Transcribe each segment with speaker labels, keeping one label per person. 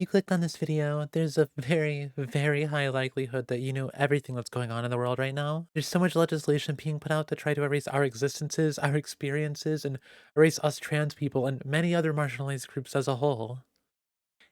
Speaker 1: You clicked on this video, there's a very, very high likelihood that you know everything that's going on in the world right now. There's so much legislation being put out to try to erase our existences, our experiences, and erase us trans people and many other marginalized groups as a whole.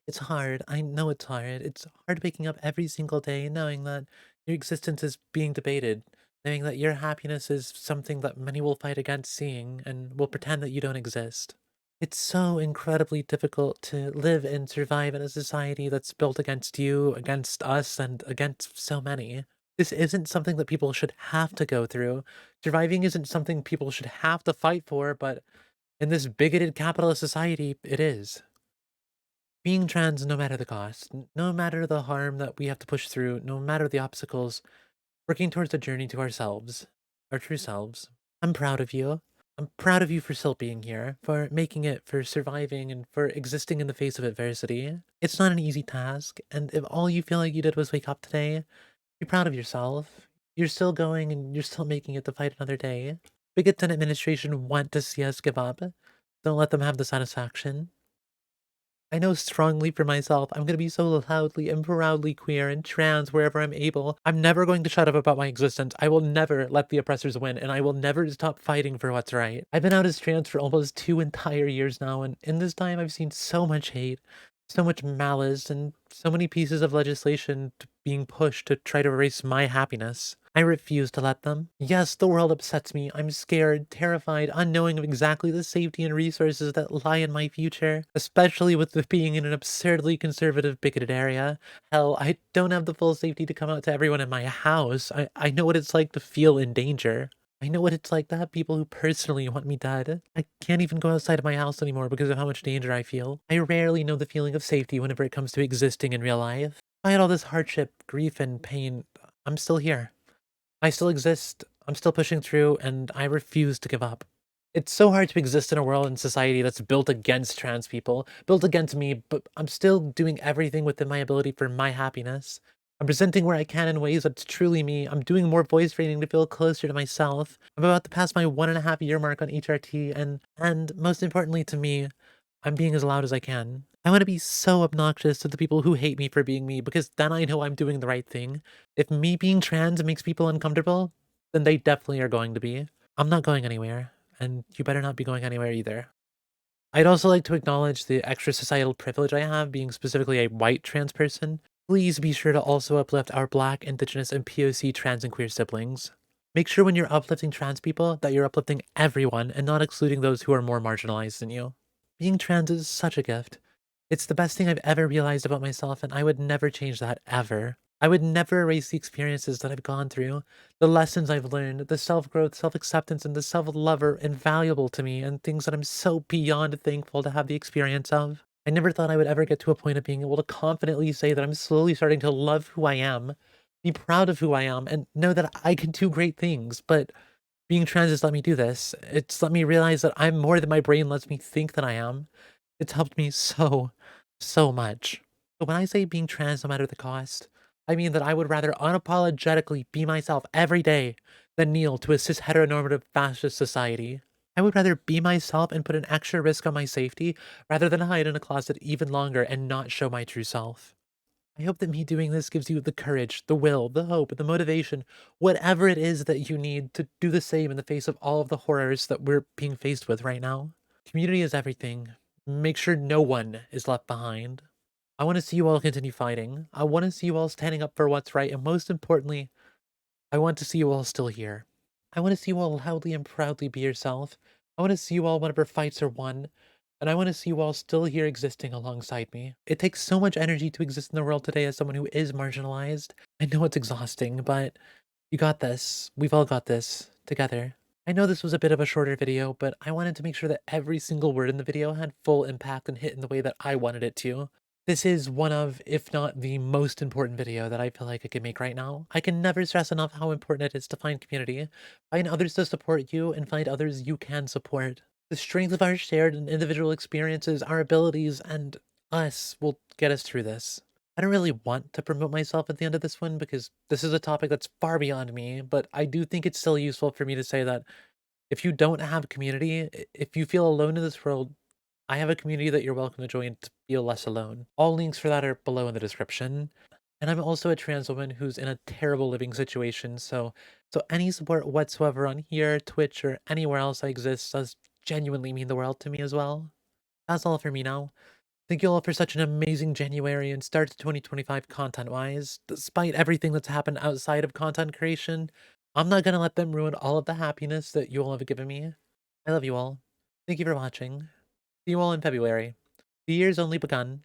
Speaker 1: It's hard. I know it's hard. It's hard waking up every single day knowing that your existence is being debated, knowing that your happiness is something that many will fight against seeing and will pretend that you don't exist. It's so incredibly difficult to live and survive in a society that's built against you, against us, and against so many. This isn't something that people should have to go through. Surviving isn't something people should have to fight for, but in this bigoted capitalist society, it is. Being trans, no matter the cost, no matter the harm that we have to push through, no matter the obstacles, working towards a journey to ourselves, our true selves. I'm proud of you. I'm proud of you for still being here, for making it, for surviving, and for existing in the face of adversity. It's not an easy task, and if all you feel like you did was wake up today, be proud of yourself. You're still going and you're still making it to fight another day. Bigots and administration want to see us give up. Don't let them have the satisfaction. I know strongly for myself, I'm gonna be so loudly and proudly queer and trans wherever I'm able. I'm never going to shut up about my existence. I will never let the oppressors win, and I will never stop fighting for what's right. I've been out as trans for almost 2 entire years now, and in this time I've seen so much hate, so much malice, and so many pieces of legislation being pushed to try to erase my happiness. I refuse to let them. Yes, the world upsets me. I'm scared, terrified, unknowing of exactly the safety and resources that lie in my future, especially with the being in an absurdly conservative, bigoted area. Hell, I don't have the full safety to come out to everyone in my house. I know what it's like to feel in danger. I know what it's like to have people who personally want me dead. I can't even go outside of my house anymore because of how much danger I feel. I rarely know the feeling of safety whenever it comes to existing in real life. Despite all this hardship, grief, and pain, I'm still here. I still exist, I'm still pushing through, and I refuse to give up. It's so hard to exist in a world and society that's built against trans people, built against me, but I'm still doing everything within my ability for my happiness. I'm presenting where I can in ways that's truly me. I'm doing more voice training to feel closer to myself. I'm about to pass my 1.5 year mark on HRT, and most importantly to me, I'm being as loud as I can. I want to be so obnoxious to the people who hate me for being me because then I know I'm doing the right thing. If me being trans makes people uncomfortable, then they definitely are going to be. I'm not going anywhere, and you better not be going anywhere either. I'd also like to acknowledge the extra societal privilege I have being specifically a white trans person. Please be sure to also uplift our Black, Indigenous, and POC trans and queer siblings. Make sure when you're uplifting trans people that you're uplifting everyone and not excluding those who are more marginalized than you. Being trans is such a gift. It's the best thing I've ever realized about myself, and I would never change that ever. I would never erase the experiences that I've gone through, the lessons I've learned, the self-growth, self-acceptance, and the self-love are invaluable to me and things that I'm so beyond thankful to have the experience of. I never thought I would ever get to a point of being able to confidently say that I'm slowly starting to love who I am, be proud of who I am, and know that I can do great things, but being trans has let me do this. It's let me realize that I'm more than my brain lets me think that I am. It's helped me so, so much. But when I say being trans no matter the cost, I mean that I would rather unapologetically be myself every day than kneel to a cis heteronormative fascist society. I would rather be myself and put an extra risk on my safety rather than hide in a closet even longer and not show my true self. I hope that me doing this gives you the courage, the will, the hope, the motivation, whatever it is that you need to do the same in the face of all of the horrors that we're being faced with right now. Community is everything. Make sure no one is left behind. I want to see you all continue fighting. I want to see you all standing up for what's right, and most importantly, I want to see you all still here. I want to see you all loudly and proudly be yourself. I want to see you all whenever fights are won, and I want to see you all still here existing alongside me. It takes so much energy to exist in the world today as someone who is marginalized. I know it's exhausting, but you got this. We've all got this together. I know this was a bit of a shorter video, but I wanted to make sure that every single word in the video had full impact and hit in the way that I wanted it to. This is one of, if not the most important video that I feel like I can make right now. I can never stress enough how important it is to find community, find others to support you, and find others you can support. The strength of our shared and individual experiences, our abilities, and us will get us through this. I don't really want to promote myself at the end of this one because this is a topic that's far beyond me, but I do think it's still useful for me to say that if you don't have community, if you feel alone in this world, I have a community that you're welcome to join to feel less alone. All links for that are below in the description. And I'm also a trans woman who's in a terrible living situation, so any support whatsoever on here, Twitch, or anywhere else I exist does genuinely mean the world to me as well. That's all for me now. Thank you all for such an amazing January and start to 2025 content-wise. Despite everything that's happened outside of content creation, I'm not gonna let them ruin all of the happiness that you all have given me. I love you all. Thank you for watching. See you all in February. The year's only begun.